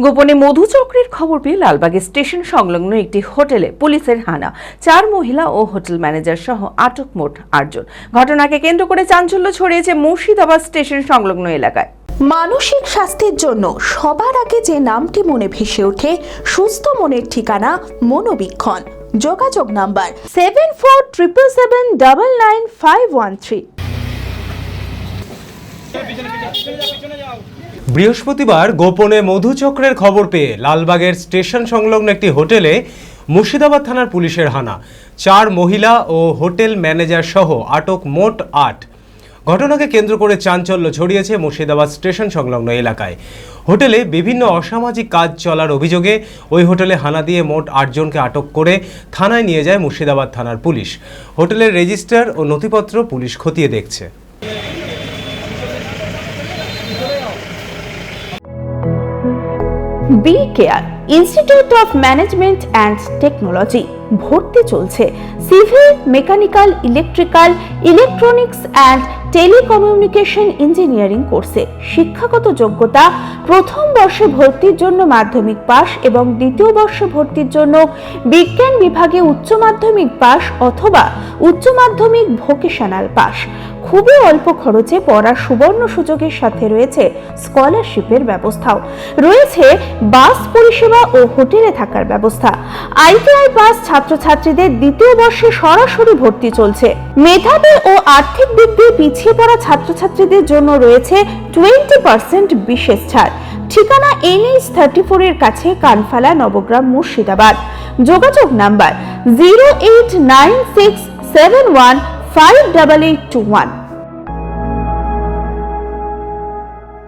গোপনে মধুচক্রের খবর পেয়ে লালবাগে স্টেশন সংলগ্ন একটি হোটেলে পুলিশের হানা। 4 মহিলা ও হোটেল ম্যানেজার সহ আটক মোট 8 জন। ঘটনাকে কেন্দ্র করে চাঞ্চল্য ছড়িয়েছে মুর্শিদাবাদ স্টেশন সংলগ্ন এলাকায়। মানসিক স্বাস্থ্যের জন্য সবার আগে যে নামটি মনে ভেসে ওঠে, সুস্থ মনের ঠিকানা মনোবীক্ষণ। যোগাযোগ নাম্বার 7477799513। বৃহস্পতিবার গোপনে মধুচক্রের খবর পেয়ে লালবাগের স্টেশন সংলগ্ন একটি হোটেলে মুর্শিদাবাদ থানার পুলিশের হানা। 4 মহিলা ও হোটেল ম্যানেজার সহ আটক মোট 8। ঘটনাকে কেন্দ্র করে চাঞ্চল্য ছড়িয়েছে মুর্শিদাবাদ স্টেশন সংলগ্ন এলাকায়। হোটেলে বিভিন্ন অসামাজিক কাজ চলার অভিযোগে ওই হোটেলে হানা দিয়ে মোট 8 জনকে আটক করে থানায় নিয়ে যায় মুর্শিদাবাদ থানার পুলিশ। হোটেলের রেজিস্টার ও নথিপত্র পুলিশ খতিয়ে দেখছে। B care institute of management and technology. ভর্তি চলছে civil, mechanical, electrical, electronics and telecommunication engineering কোর্সে। শিক্ষাগত যোগ্যতা: প্রথম বর্ষে ভর্তির জন্য মাধ্যমিক পাস এবং দ্বিতীয় বর্ষে ভর্তির জন্য বিজ্ঞান বিভাগে উচ্চ মাধ্যমিক পাস অথবা উচ্চ মাধ্যমিক ভোকেশনাল পাস। খুবই অল্প খরচে পড়ার সুবর্ণ সুযোগের সাথে রয়েছে স্কলারশিপের ব্যবস্থাও। রয়েছে বাস পরিষেবা ও হোটেলে থাকার ব্যবস্থা। আইটিআই পাস ছাত্রছাত্রীদের দ্বিতীয় বর্ষে সরাসরি ভর্তি চলছে। মেধাবী ও আর্থিক দিক দিয়ে পিছিয়ে পড়া ছাত্রছাত্রীদের জন্য রয়েছে 20% বিশেষ ছাড়। ঠিকানা NH 34 এর কাছে, কানফালা, নবগ্রাম, মুর্শিদাবাদ। যোগাযোগ নাম্বার 08967158821।